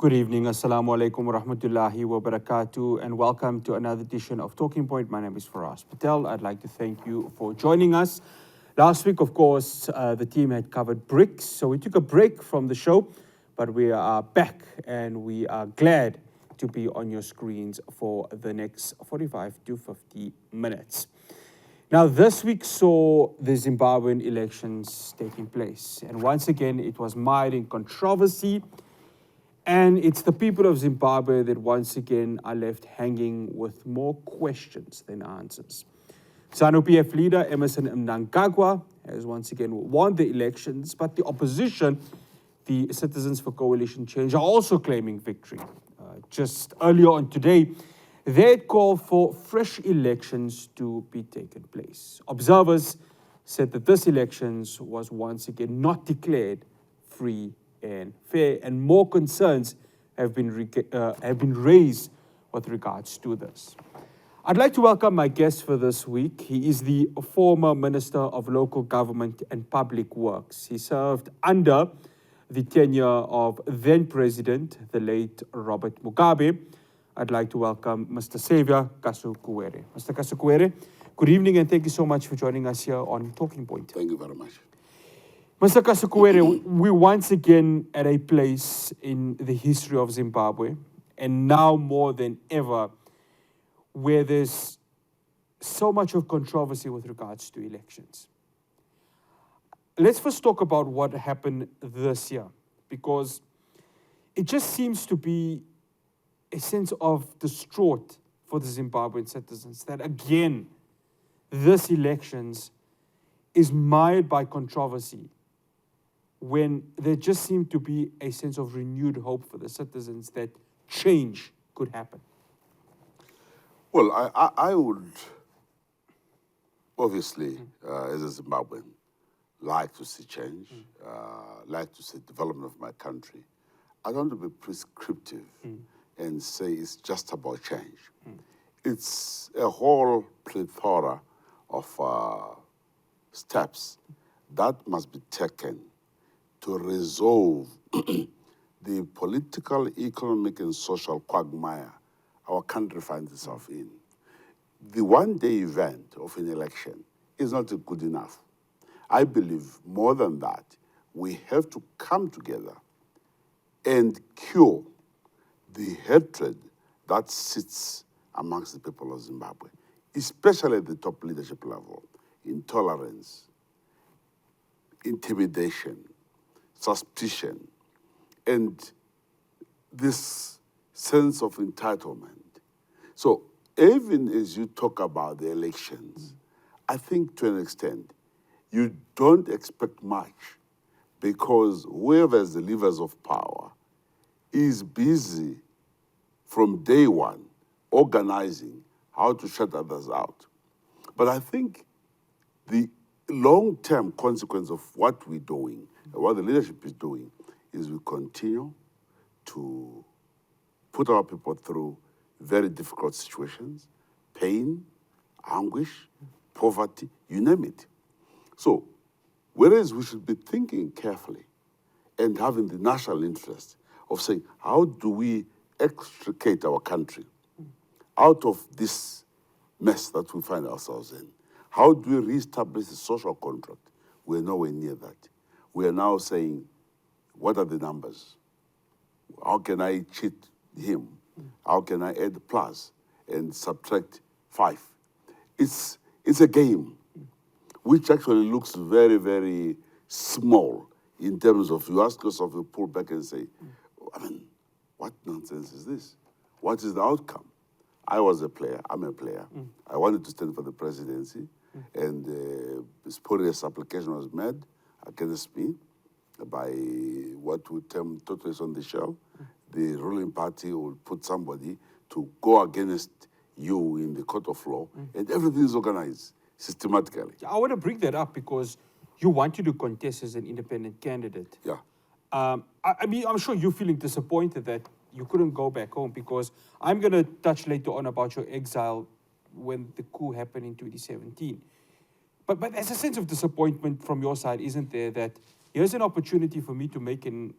Good evening, Assalamu alaikum wa rahmatullahi wa barakatuh, and welcome to another edition of Talking Point. My name is Fahraaz Patel. I'd like to thank you for joining us. Last week, of course, the team had covered BRICS, so we took a break from the show, but we are back and we are glad to be on your screens for the next 45 to 50 minutes. Now, this week saw the Zimbabwean elections taking place, and once again, it was mired in controversy. And it's the people of Zimbabwe that once again are left hanging with more questions than answers. ZANU-PF leader Emerson Mnangagwa has once again won the elections, but the opposition, the Citizens for Coalition Change, are also claiming victory. Just earlier on today, they had called for fresh elections to be taken place. Observers said that this elections was once again not declared free and fair, and more concerns have been raised with regards to this. I'd like to welcome my guest for this week. He is the former Minister of Local Government and Public Works. He served under the tenure of then-President, the late Robert Mugabe. I'd like to welcome Mr. Saviour Kasukuwere. Mr. Kasukuwere, good evening and thank you so much for joining us here on Talking Point. Thank you very much. Mr. Kasukuwere, we're once again at a place in the history of Zimbabwe, and now more than ever, where there's so much of controversy with regards to elections. Let's first talk about what happened this year, because it just seems to be a sense of distraught for the Zimbabwean citizens that, again, this elections is mired by controversy, when there just seemed to be a sense of renewed hope for the citizens that change could happen? Well, I would obviously, as a Zimbabwean, like to see change, like to see development of my country. I don't want to be prescriptive and say it's just about change. It's a whole plethora of steps that must be taken to resolve the political, economic, and social quagmire our country finds itself in. The one-day event of an election is not good enough. I believe more than that, we have to come together and cure the hatred that sits amongst the people of Zimbabwe, especially at the top leadership level. Intolerance, intimidation, suspicion, and this sense of entitlement. So even as you talk about the elections, I think to an extent, you don't expect much, because whoever is the levers of power is busy from day one organizing how to shut others out. But I think the long-term consequence of what we're doing, what the leadership is doing, is we continue to put our people through very difficult situations, pain, anguish, poverty, you name it. So, whereas we should be thinking carefully and having the national interest of saying, how do we extricate our country out of this mess that we find ourselves in? How do we reestablish the social contract? We're nowhere near that. We are now saying, what are the numbers? How can I cheat him? How can I add plus and subtract 5? It's a game which actually looks very, very small in terms of, you ask yourself, you pull back and say, I mean, what nonsense is this? What is the outcome? I was a player, I'm a player. I wanted to stand for the presidency, and a spurious application was made against me by what we term tortoise on the shell. The ruling party will put somebody to go against you in the court of law, and everything is organized systematically. I want to bring that up because you wanted to contest as an independent candidate. Yeah. I mean, I'm sure you're feeling disappointed that you couldn't go back home, because I'm going to touch later on about your exile when the coup happened in 2017. But there's a sense of disappointment from your side, isn't there, that here's an opportunity for me to make an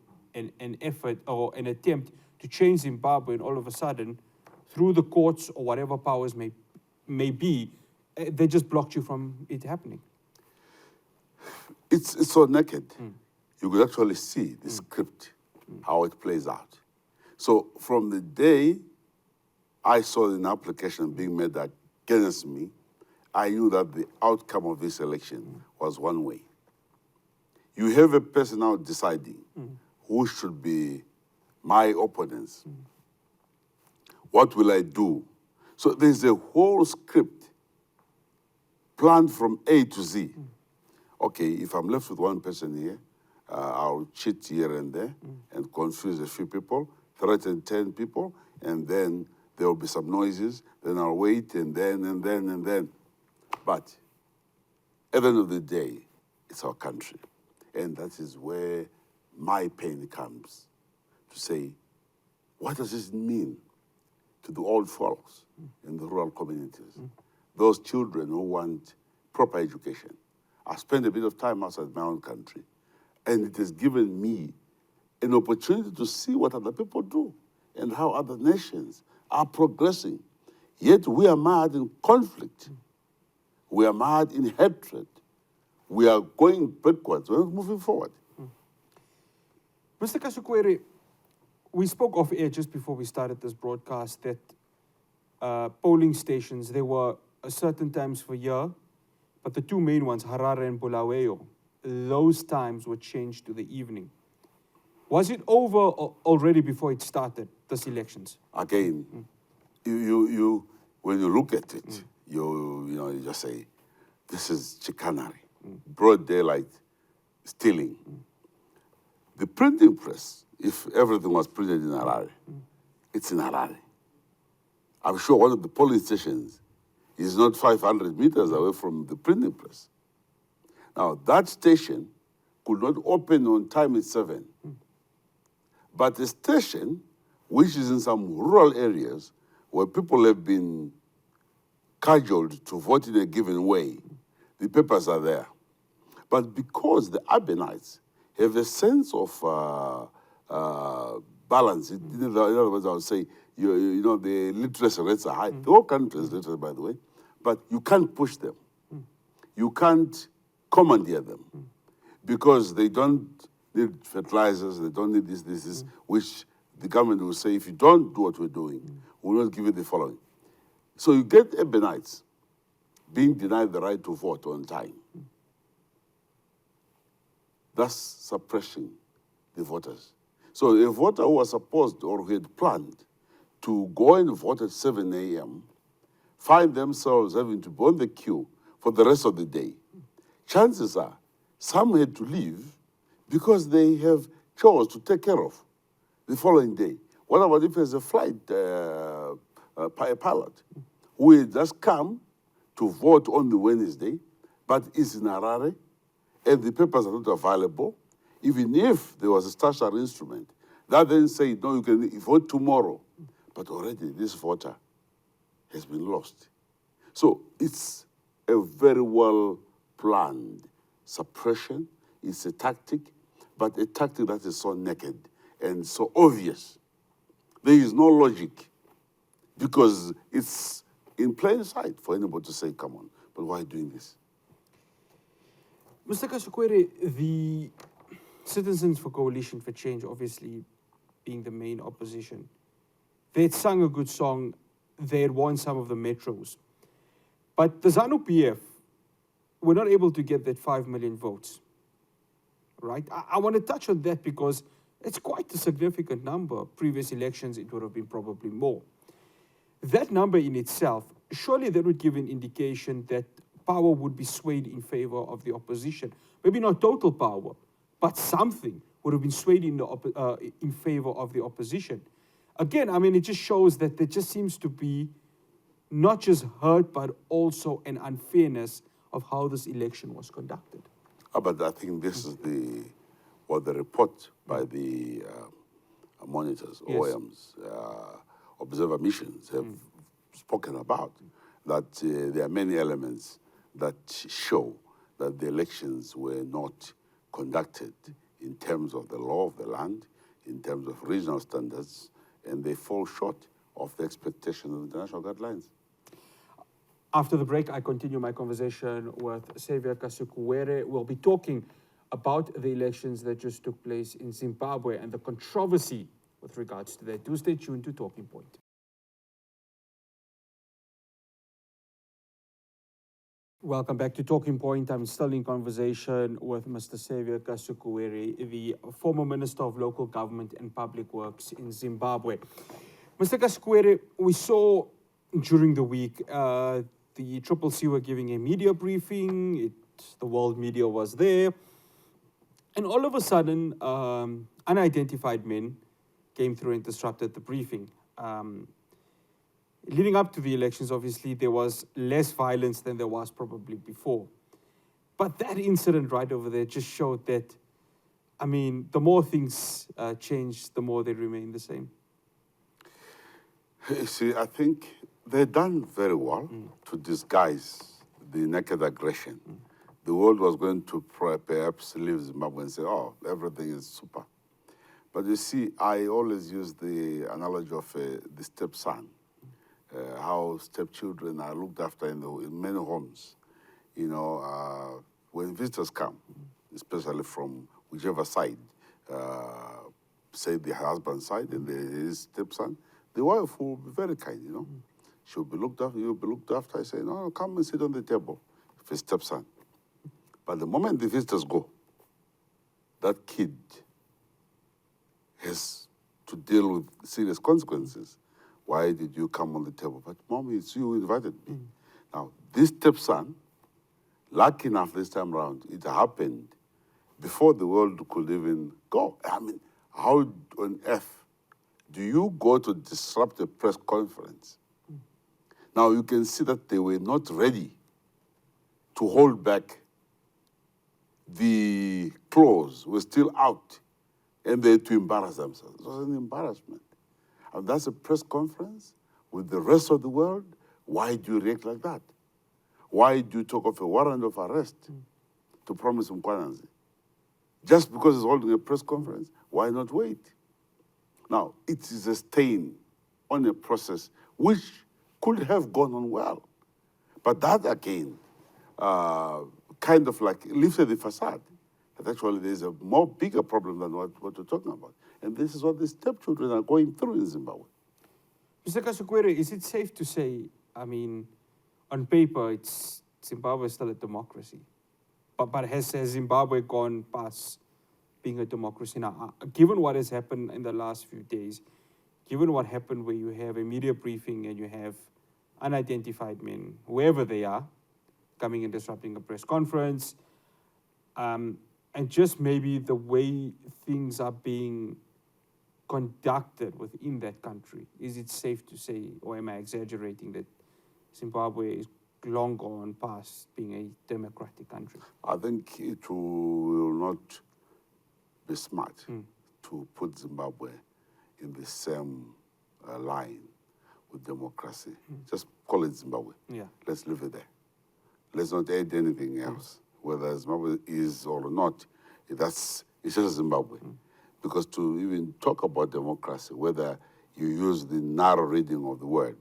effort or an attempt to change Zimbabwe, and all of a sudden, through the courts or whatever powers may be, they just blocked you from it happening. It's so naked. You could actually see the script, how it plays out. So from the day I saw an application being made against me, I knew that the outcome of this election was one way. You have a person now deciding who should be my opponents. What will I do? So there's a whole script planned from A to Z. Okay, if I'm left with one person here, I'll cheat here and there and confuse a few people, threaten 10 people, and then there will be some noises, then I'll wait, and then. But at the end of the day, it's our country. And that is where my pain comes, to say, what does this mean to the old folks in the rural communities? Those children who want proper education. I spent a bit of time outside my own country, and it has given me an opportunity to see what other people do and how other nations are progressing. Yet we are mired in conflict. We are mired in hatred. We are going backwards. We're not moving forward. Mr. Kasukuwere, we spoke off air just before we started this broadcast that polling stations, there were certain times for year, but the two main ones, Harare and Bulawayo, those times were changed to the evening. Was it over already before it started, these elections? Again, you when you look at it, you just say, this is chicanery, broad daylight stealing. The printing press, if everything was printed in Harare, it's in Harare. I'm sure one of the polling stations is not 500 meters away from the printing press. Now, that station could not open on time at 7. But a station which is in some rural areas where people have been cajoled to vote in a given way, the papers are there. But because the urbanites have a sense of balance, in other words, I would say, you know, the literacy rates are high. The whole country is literate, by the way. But you can't push them. You can't commandeer them because they don't need fertilizers, they don't need this, which the government will say, if you don't do what we're doing, we'll not give you the following. So you get urbanites being denied the right to vote on time, thus suppressing the voters. So a voter who was supposed or who had planned to go and vote at 7 a.m. find themselves having to be on the queue for the rest of the day. Chances are some had to leave because they have chores to take care of the following day. What about if there's a flight pilot who had just come to vote on the Wednesday, but is in Harare, and the papers are not available? Even if there was a statutory instrument, that then say, no, you can vote tomorrow. But already this voter has been lost. So it's a very well-planned suppression. It's a tactic, but a tactic that is so naked and so obvious. There is no logic because it's in plain sight for anybody to say, come on, but why doing this? Mr. Kasukuwere, the Citizens for Coalition for Change, obviously being the main opposition, they had sung a good song, they had won some of the metros. But the ZANU-PF were not able to get that 5 million votes, right? I want to touch on that because it's quite a significant number. Previous elections, it would have been probably more. That number in itself, surely that would give an indication that power would be swayed in favor of the opposition. Maybe not total power, but something would have been swayed in favor of the opposition. Again, I mean, it just shows that there just seems to be not just hurt, but also an unfairness of how this election was conducted. But I think this is the report by the monitors, Yes. OMs, observer missions have spoken about, that there are many elements that show that the elections were not conducted in terms of the law of the land, in terms of regional standards, and they fall short of the expectation of international guidelines. After the break, I continue my conversation with Saviour Kasukuwere. We'll be talking about the elections that just took place in Zimbabwe and the controversy with regards to that. Do stay tuned to Talking Point. Welcome back to Talking Point. I'm still in conversation with Mr. Saviour Kasukuwere, the former Minister of Local Government and Public Works in Zimbabwe. Mr. Kasukuwere, we saw during the week the CCC were giving a media briefing. The world media was there. And all of a sudden, unidentified men came through and disrupted the briefing. Leading up to the elections, obviously, there was less violence than there was probably before. But that incident right over there just showed that, I mean, the more things change, the more they remain the same. You see, I think they've done very well to disguise the naked aggression. The world was going to perhaps leave Zimbabwe and say, oh, everything is super. But you see, I always use the analogy of the stepson. How stepchildren are looked after in many homes. You know, when visitors come, especially from whichever side, say the husband's side and his stepson, the wife will be very kind, you know. She'll be looked after, you'll be looked after. I say, no, come and sit on the table, if it's stepson. But the moment the visitors go, that kid has to deal with serious consequences. Why did you come on the table? But Mommy, it's you who invited me. Now, this stepson, lucky enough this time around, it happened before the world could even go. I mean, how on earth do you go to disrupt a press conference? Now, you can see that they were not ready to hold back. The claws were still out, and they had to embarrass themselves. It was an embarrassment. And that's a press conference with the rest of the world. Why do you react like that? Why do you talk of a warrant of arrest to promise Mkwananzi? Just because he's holding a press conference, why not wait? Now, it is a stain on a process which could have gone on well. But that, again, kind of like lifted the facade. That actually there's a more bigger problem than what we're talking about. And this is what the stepchildren are going through in Zimbabwe. Mr. Kasukuwere, is it safe to say, I mean, on paper, Zimbabwe is still a democracy. But has Zimbabwe gone past being a democracy now? Given what has happened in the last few days, given what happened where you have a media briefing and you have unidentified men, wherever they are, coming and disrupting a press conference, and just maybe the way things are being conducted within that country, is it safe to say, or am I exaggerating, that Zimbabwe is long gone past being a democratic country? I think it will not be smart to put Zimbabwe in the same line with democracy. Just call it Zimbabwe. Yeah. Let's leave it there. Let's not add anything else. Whether Zimbabwe is or not, it's just Zimbabwe. Because to even talk about democracy, whether you use the narrow reading of the word,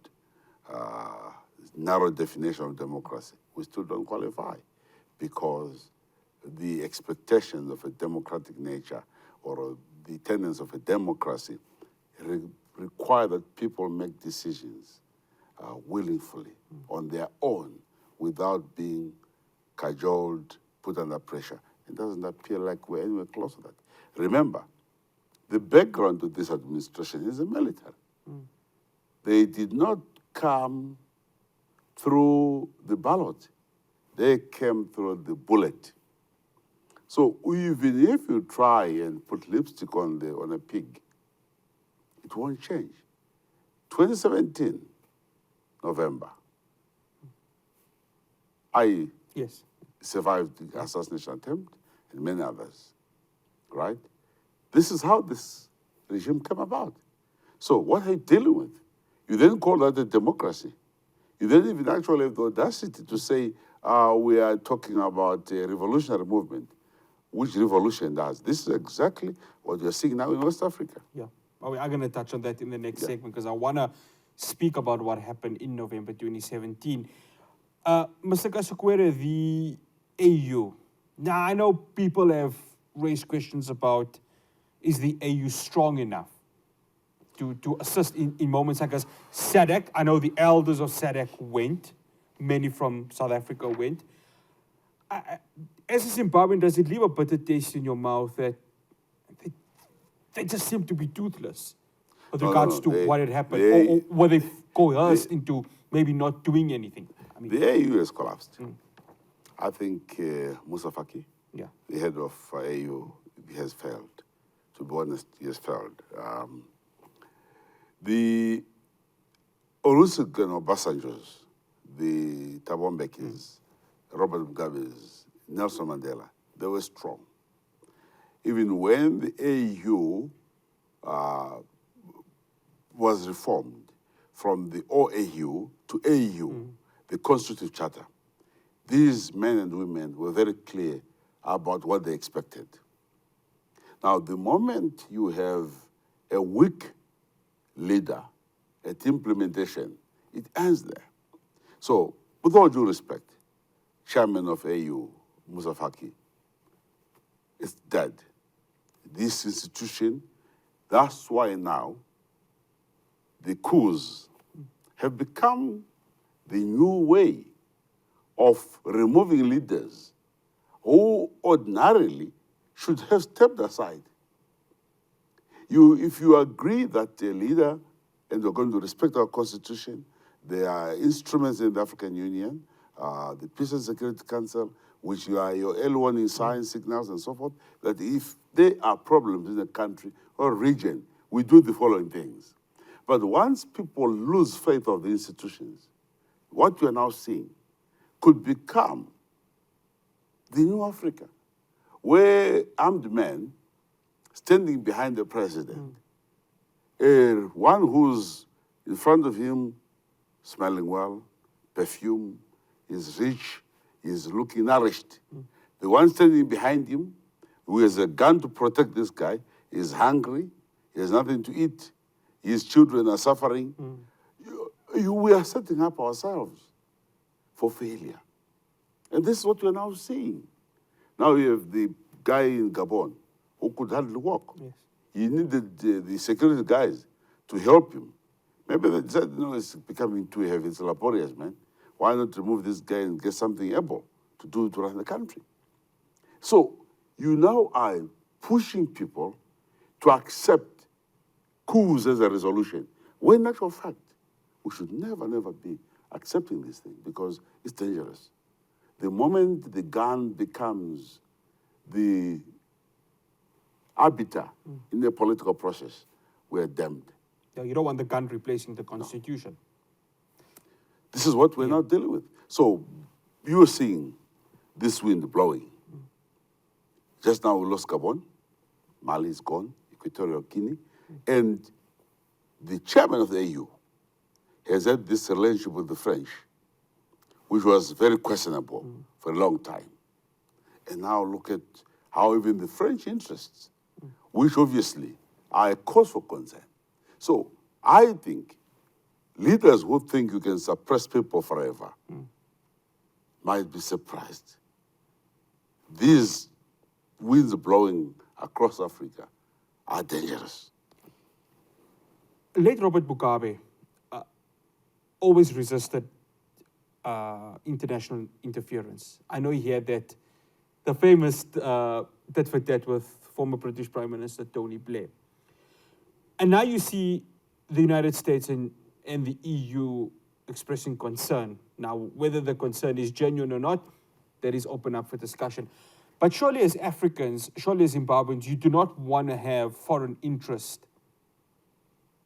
narrow definition of democracy, we still don't qualify. Because the expectations of a democratic nature or the tenets of a democracy require that people make decisions willingly on their own without being cajoled, put under pressure. It doesn't appear like we're anywhere close to that. Remember, the background to this administration is the military. They did not come through the ballot. They came through the bullet. So even if you try and put lipstick on a pig, it won't change. 2017, November, I survived the assassination attempt and many others, right? This is how this regime came about. So what are you dealing with? You then call that a democracy. You then even actually have the audacity to say, we are talking about a revolutionary movement. Which revolution does? This is exactly what you're seeing now in West Africa. Yeah. We are going to touch on that in the next segment because I want to speak about what happened in November 2017. Mr. Kasukuwere, the AU. Now, I know people have raised questions about, is the AU strong enough to assist in moments like this? SADC, I know the elders of SADC went. Many from South Africa went. As a Zimbabwean, does it leave a bitter taste in your mouth that they just seem to be toothless with regards to what had happened? Or were they coerced into maybe not doing anything? I mean, the AU has collapsed. I think Musa Faki, the head of AU, has failed. To be honest, he has failed. The Olusegun Obasanjo's, the Thabo Mbeki's, Robert Mugabe's, Nelson Mandela, they were strong. Even when the AU was reformed from the OAU to AU, the Constitutive Charter, these men and women were very clear about what they expected. Now, the moment you have a weak leader at implementation, it ends there. So, with all due respect, chairman of AU, Musa Faki, is dead. This institution, that's why now the coups have become the new way of removing leaders who ordinarily should have stepped aside. If you agree that a leader, and you're going to respect our constitution, there are instruments in the African Union, the Peace and Security Council, which are your early warning signs, signals, and so forth, that if there are problems in a country or region, we do the following things. But once people lose faith of the institutions, what we are now seeing could become the new Africa, where armed men standing behind the president, one who's in front of him smelling well, perfume, is rich, is looking nourished. The one standing behind him, who has a gun to protect this guy, is hungry, he has nothing to eat, his children are suffering. We are setting up ourselves for failure. And this is what we're now seeing. Now you have the guy in Gabon who could hardly walk. Yes. He needed the security guys to help him. Maybe they said, it's becoming too heavy, it's laborious, man. Why not remove this guy and get something able to run the country? So you now are pushing people to accept coups as a resolution, when in actual fact, we should never, never be accepting this thing because it's dangerous. The moment the gun becomes the arbiter in the political process, we are damned. Yeah, you don't want the gun replacing the constitution. This is what we're now dealing with. So you're seeing this wind blowing. Just now we lost Gabon, Mali is gone, Equatorial Guinea, and the chairman of the AU has had this relationship with the French, which was very questionable for a long time. And now look at how even the French interests, which obviously are a cause for concern. So I think leaders who think you can suppress people forever might be surprised. These winds blowing across Africa are dangerous. Late Robert Mugabe always resisted international interference. I know he had the famous tit-for-tat with former British Prime Minister Tony Blair. And now you see the United States and the EU expressing concern. Now, whether the concern is genuine or not, that is open up for discussion. But surely as Africans, surely as Zimbabweans, you do not want to have foreign interest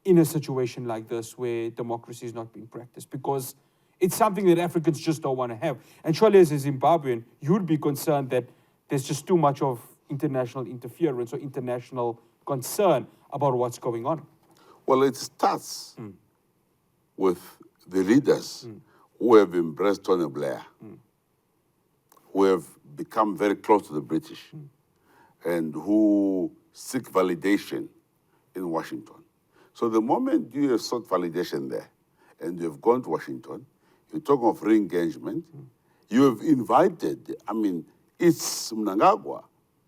in a situation like this where democracy is not being practiced, because it's something that Africans just don't want to have. And surely as a Zimbabwean, you would be concerned that there's just too much of international interference or international concern about what's going on. Well, it starts with the leaders who have embraced Tony Blair, who have become very close to the British, and who seek validation in Washington. So the moment you have sought validation there, and you have gone to Washington, you talk of re-engagement, you have invited, I mean, it's Mnangagwa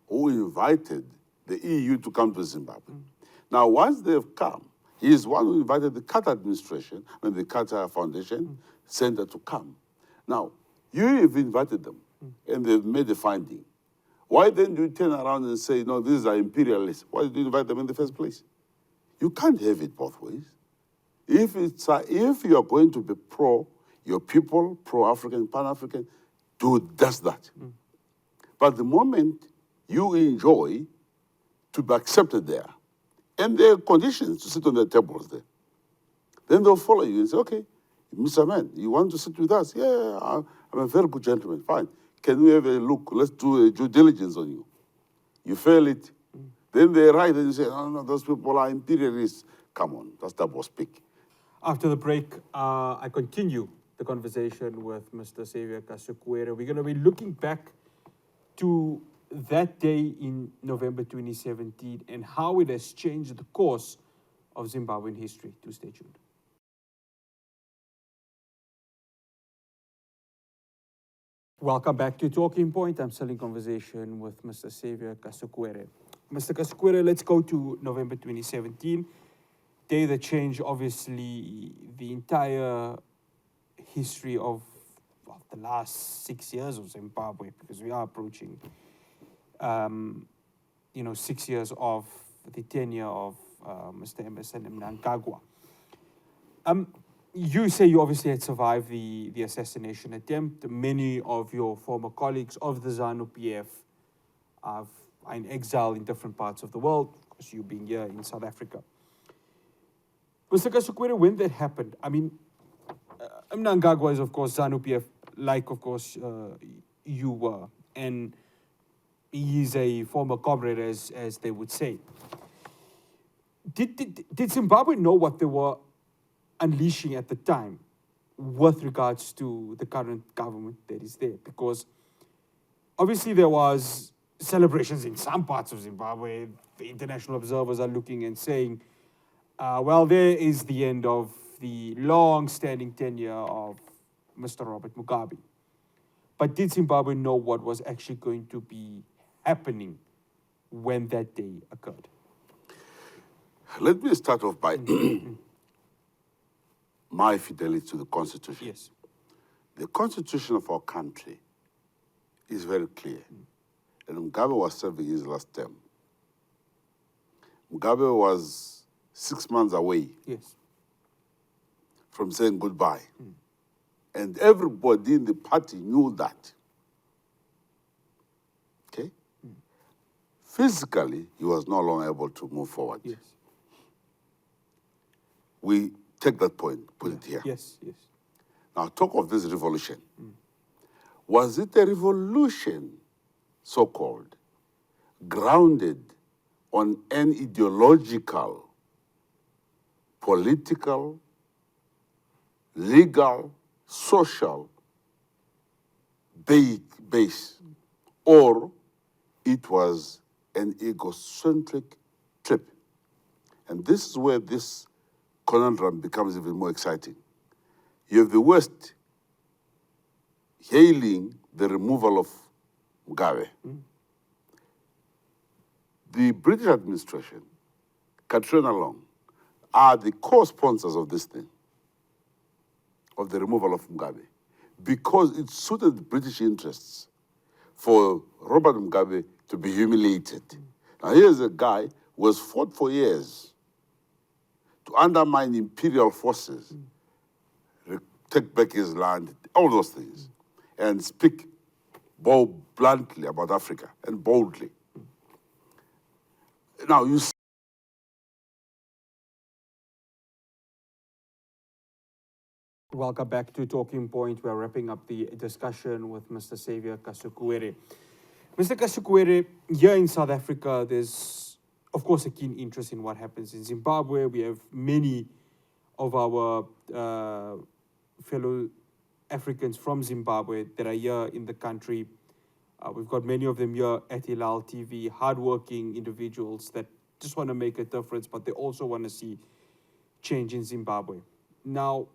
who invited the EU to come to Zimbabwe. Now, once they've come, he is one who invited the Carter administration and the Carter Foundation Center to come. Now, you have invited them, and they've made a finding. Why then do you turn around and say, no, these are imperialists? Why did you invite them in the first place? You can't have it both ways. If you are going to be pro your people, pro-African, pan-African, do just that. But the moment you enjoy to be accepted there, and there are conditions to sit on their tables there, then they'll follow you and say, okay, Mr. Man, you want to sit with us? Yeah, I'm a very good gentleman, fine. Can we have a look? Let's do a due diligence on you. You fail it, then they write and you say, no, those people are imperialists. Come on, that's double speak. After the break, I continue the conversation with Mr. Saviour Kasukuwere. We're going to be looking back to that day in November 2017 and how it has changed the course of Zimbabwean history. Do stay tuned. Welcome back to Talking Point. I'm still in conversation with Mr. Saviour Kasukuwere. Mr. Kasukuwere, let's go to November 2017. Day that changed, obviously, the entire history of the last 6 years of Zimbabwe, because we are approaching, 6 years of the tenure of Mr. Emerson Mnangagwa. You say you obviously had survived the assassination attempt. Many of your former colleagues of the ZANU-PF are in exile in different parts of the world, because you being here in South Africa. Mr. Kasukuwere, when that happened, I mean, Mnangagwa is, of course, ZANU-PF, like, of course, you were, and he is a former comrade, as they would say. Did Zimbabwe know what they were unleashing at the time with regards to the current government that is there? Because obviously there was celebrations in some parts of Zimbabwe. The international observers are looking and saying, well, there is the end of the long-standing tenure of Mr. Robert Mugabe. But did Zimbabwe know what was actually going to be happening when that day occurred? Let me start off by my fidelity to the Constitution. Yes. The Constitution of our country is very clear. And Mugabe was serving his last term. Mugabe was 6 months away from saying goodbye. And everybody in the party knew that. Okay? Physically, he was no longer able to move forward. Yes. We take that point, put it here. Yes. Now, talk of this revolution. Was it a revolution, so-called, grounded on an ideological, political, legal, social base, or it was an egocentric trip? And this is where this conundrum becomes even more exciting. You have the West hailing the removal of Mugabe. The British administration, Katrina Long, are the co-sponsors of this thing, of the removal of Mugabe, because it suited the British interests for Robert Mugabe to be humiliated. Now here's a guy who has fought for years to undermine imperial forces, take back his land, all those things, and speak bluntly about Africa, and boldly. Now, you see, welcome back to Talking Point. We're wrapping up the discussion with Mr. Saviour Kasukuwere. Mr. Kasukuwere, here in South Africa, there's, of course, a keen interest in what happens in Zimbabwe. We have many of our fellow Africans from Zimbabwe that are here in the country. We've got many of them here at Hilaal TV, hardworking individuals that just want to make a difference, but they also want to see change in Zimbabwe. Now,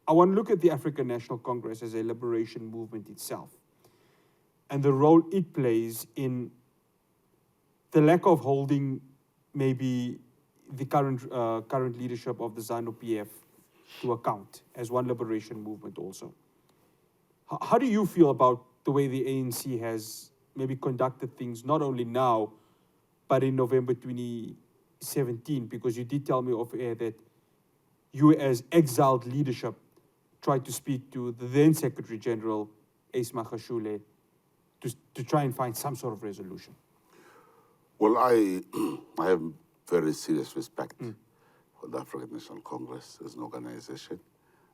I want to look at the African National Congress as a liberation movement itself and the role it plays in the lack of holding maybe the current leadership of the ZANU-PF to account as one liberation movement also. How do you feel about the way the ANC has maybe conducted things, not only now, but in November 2017? Because you did tell me off air that you as exiled leadership tried to speak to the then Secretary General, Ace Magashule, to try and find some sort of resolution. Well, I have very serious respect for the African National Congress as an organization.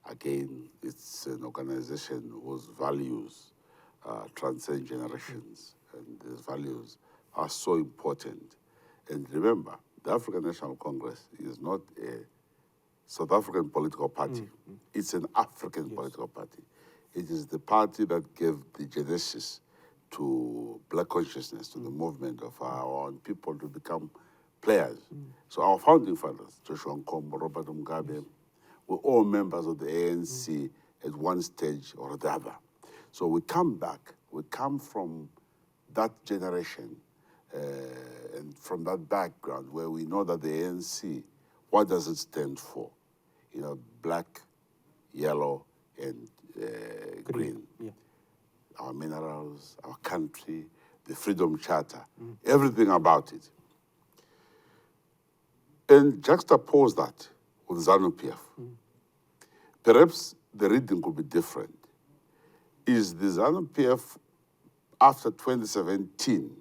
Again, it's an organization whose values transcend generations, and these values are so important. And remember, the African National Congress is not a South African political party. It's an African political party. It is the party that gave the genesis to black consciousness, to the movement of our own people to become players. So our founding fathers, Joshua Nkombo, Robert Mugabe, were all members of the ANC at one stage or the other. So we come back, we come from that generation and from that background where we know that the ANC, what does it stand for? You know, black, yellow, and green. Yeah. Our minerals, our country, the Freedom Charter, everything about it. And juxtapose that with ZANU-PF. Perhaps the reading could be different. Is the ZANU-PF after 2017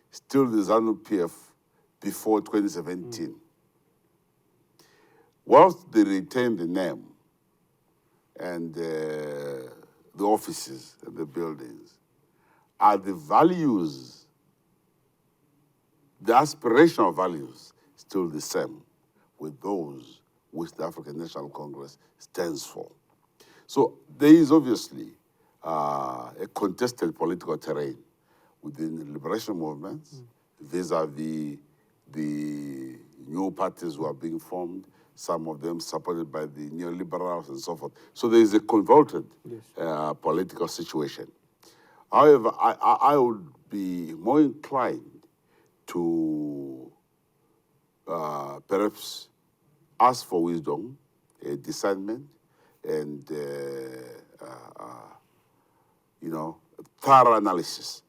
still the ZANU-PF before 2017? Whilst they retain the name and the offices and the buildings, are the values, the aspirational values, still the same with those which the African National Congress stands for? So there is obviously a contested political terrain within the liberation movements vis-a-vis the new parties who are being formed, some of them supported by the neoliberals and so forth. So there is a convoluted political situation. However, I would be more inclined to perhaps ask for wisdom, discernment, and thorough analysis.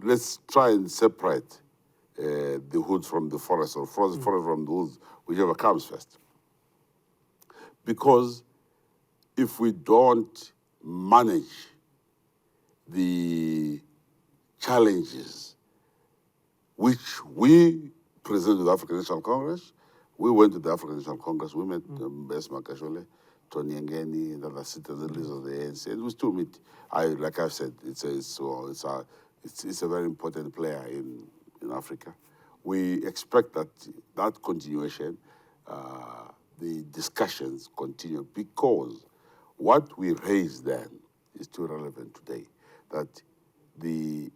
Let's try and separate the wood from the forest, or forest from the woods, whichever comes first. Because if we don't manage the challenges which we present to the African National Congress, we went to the African National Congress, we met Ace Magashule, Tony Ngeni, and other citizens of the ANC, and we still meet. Like I've said, it's a very important player in Africa. We expect that continuation, the discussions continue, because what we raised then is still relevant today. That the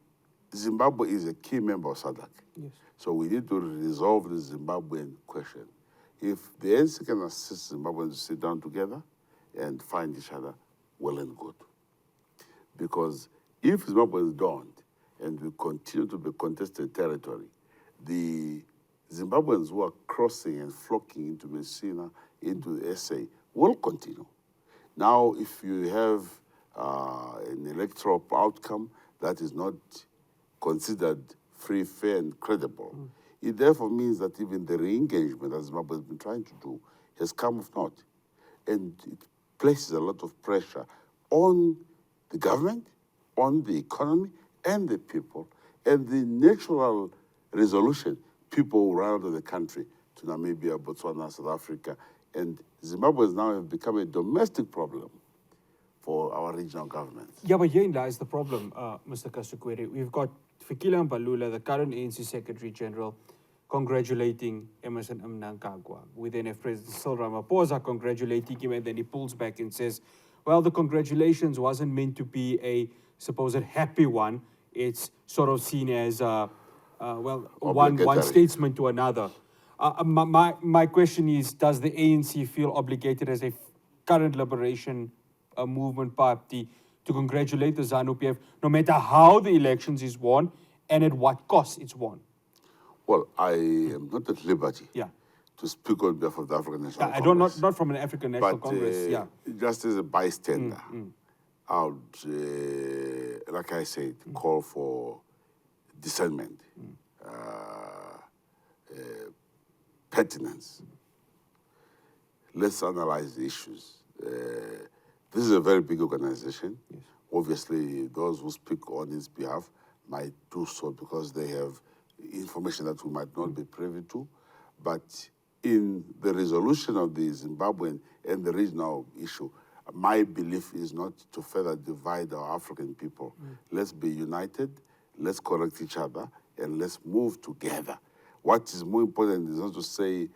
Zimbabwe is a key member of SADC. Yes. So we need to resolve the Zimbabwean question. If the ANC can assist Zimbabweans to sit down together and find each other, well and good. Because if Zimbabweans don't, and we continue to be contested territory, the Zimbabweans who are crossing and flocking into Messina, into the SA, will continue. Now, if you have an electoral outcome that is not considered free, fair, and credible, it therefore means that even the re-engagement that Zimbabwe has been trying to do has come of naught. And it places a lot of pressure on the government, on the economy, and the people, and the natural resolution. People will run out of the country to Namibia, Botswana, South Africa, and Zimbabwe has now become a domestic problem for our regional governments. Yeah, but here lies the problem, Mr. Kasukuwere. We've got Fikile Mbalula, the current ANC Secretary General, congratulating Emerson Mnangagwa. We then have President Cyril Ramaphosa congratulating him, and then he pulls back and says, well, the congratulations wasn't meant to be a supposed happy one. It's sort of seen as, one statesman to another. My question is, does the ANC feel obligated as a current liberation movement party to congratulate the ZANU-PF, no matter how the elections is won and at what cost it's won? Well, I am not at liberty Yeah. to speak on behalf of the African National I Congress. don't, not from an African National Congress, yeah. Just as a bystander, I would, like I said, call for discernment, pertinence. Let's analyze the issues. This is a very big organization. Yes. Obviously, those who speak on its behalf might do so because they have information that we might not be privy to. But in the resolution of the Zimbabwean and the regional issue, my belief is not to further divide our African people. Let's be united, let's correct each other, and let's move together. What is more important is not to say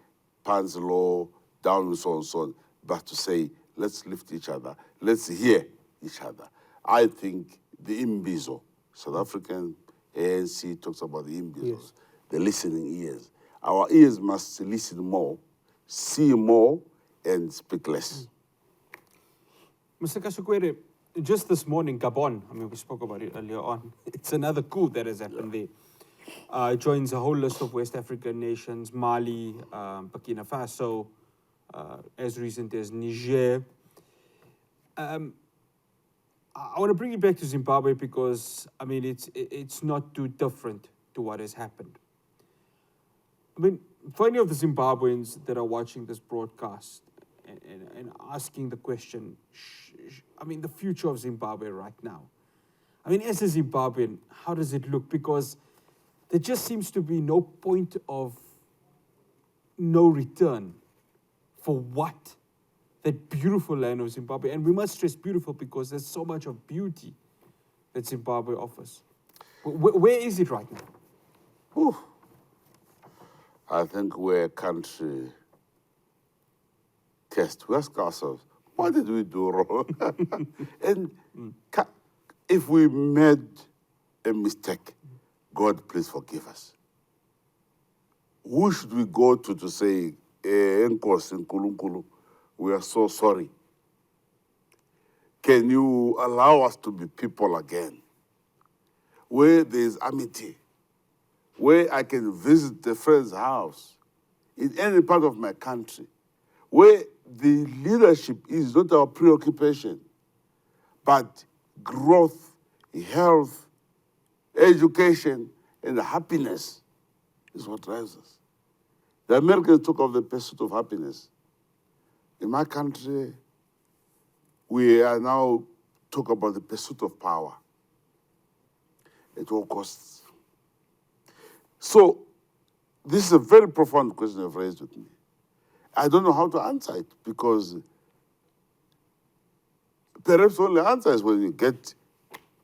pants low, down, and so on, but to say let's lift each other, let's hear each other. I think the Imbizo, South African ANC talks about the Imbizos, Yes. the listening ears. Our ears must listen more, see more, and speak less. Mr. Kasukuwere, just this morning, Gabon, I mean, we spoke about it earlier on, it's another coup that has happened there. It joins a whole list of West African nations, Mali, Burkina Faso, as recent as Niger. I want to bring you back to Zimbabwe because, I mean, it's not too different to what has happened. I mean, for any of the Zimbabweans that are watching this broadcast and asking the question, I mean, the future of Zimbabwe right now. I mean, as a Zimbabwean, how does it look? Because there just seems to be no point of no return for what? That beautiful land of Zimbabwe. And we must stress beautiful because there's so much of beauty that Zimbabwe offers. Where is it right now? Whew. I think we're a country test. We ask ourselves, what did we do wrong? And if we made a mistake, God, please forgive us. Who should we go to say, Enkos in Kulunkulu, we are so sorry. Can you allow us to be people again? Where there's amity, where I can visit a friend's house in any part of my country, where the leadership is not our preoccupation, but growth, health, education, and happiness is what drives us. The Americans talk of the pursuit of happiness. In my country, we are now talking about the pursuit of power at all costs. So, this is a very profound question you've raised with me. I don't know how to answer it because perhaps the only answer is when you get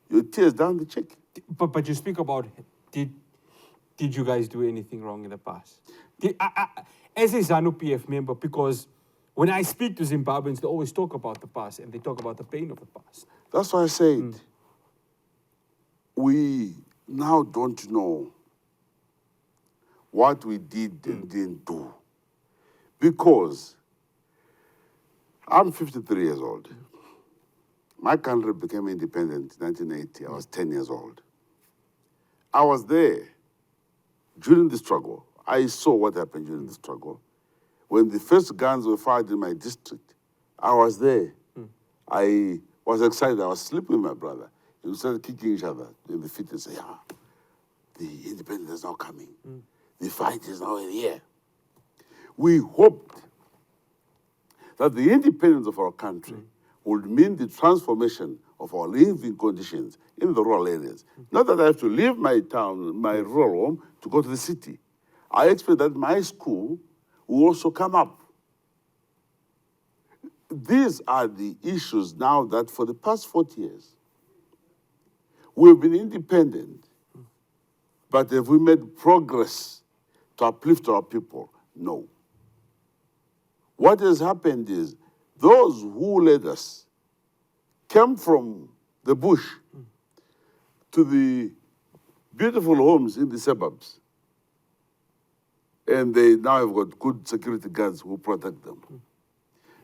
your tears down the cheek. But you speak about, did you guys do anything wrong in the past? As a ZANU-PF member, because when I speak to Zimbabweans, they always talk about the past and they talk about the pain of the past. That's why I said we now don't know what we did and didn't do. Because I'm 53 years old. My country became independent in 1980. I was 10 years old. I was there during the struggle. I saw what happened during the struggle. When the first guns were fired in my district, I was there. I was excited. I was sleeping with my brother. And we started kicking each other in the feet and say, the independence is now coming. The fight is now in the air. We hoped that the independence of our country would mean the transformation of our living conditions in the rural areas. Not that I have to leave my town, my rural home, to go to the city. I expect that my school will also come up. These are the issues now that for the past 40 years, we've been independent, but have we made progress to uplift our people? No. What has happened is those who led us came from the bush to the beautiful homes in the suburbs. and they now have got good security guards who protect them.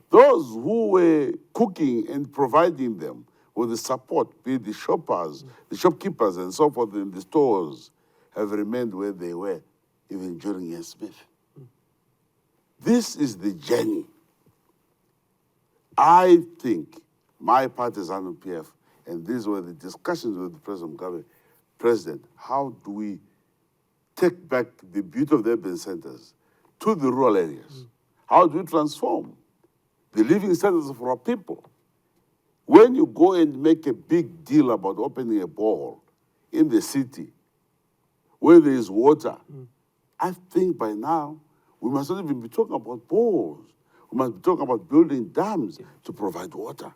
Those who were cooking and providing them with the support, be it the shoppers, the shopkeepers, and so forth in the stores, have remained where they were, even during Ian Smith. This is the journey. I think my party is ZANU-PF, and these were the discussions with the President Mugabe. President, how do we take back the beauty of the urban centers to the rural areas? How do we transform the living standards of our people? When you go and make a big deal about opening a borehole in the city where there is water, I think by now we must not even be talking about boreholes. We must be talking about building dams to provide water.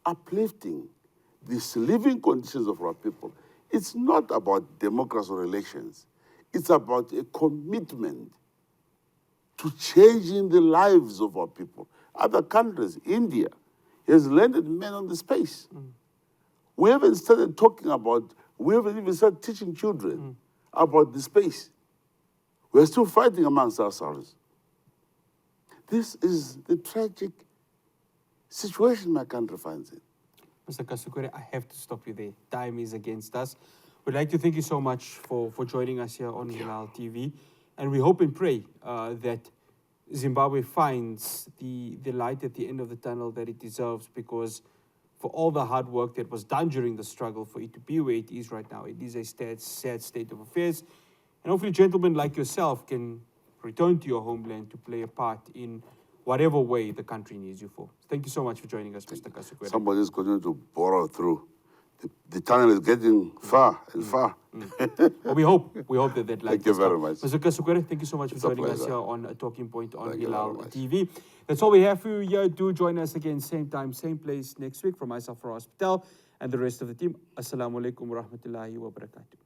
Uplifting these living conditions of our people. It's not about democracy or elections. It's about a commitment to changing the lives of our people. Other countries, India, has landed men on the space. We haven't started talking about, we haven't even started teaching children about the space. We're still fighting amongst ourselves. This is the tragic situation my country finds in. Mr. Kasukuwere, I have to stop you there. Time is against us. We'd like to thank you so much for joining us here on Hilaal TV. And we hope and pray that Zimbabwe finds the light at the end of the tunnel that it deserves, because for all the hard work that was done during the struggle for it to be where it is right now, it is a sad state of affairs. And hopefully gentlemen like yourself can return to your homeland to play a part in whatever way the country needs you for. Thank you so much for joining us, Mr. Kasukuwere. Somebody is going to borrow through. The tunnel is getting far and far. Well, we hope that light. Thank you very much. Mr. Kasukuwere, thank you so much for joining us pleasure. here on A Talking Point on Thank you Hilaal very much. TV. That's all we have for you here. Do join us again, same time, same place next week. From myself, Fahraaz Patel, and the rest of the team. Assalamu alaikum wa rahmatullahi wa barakatuh.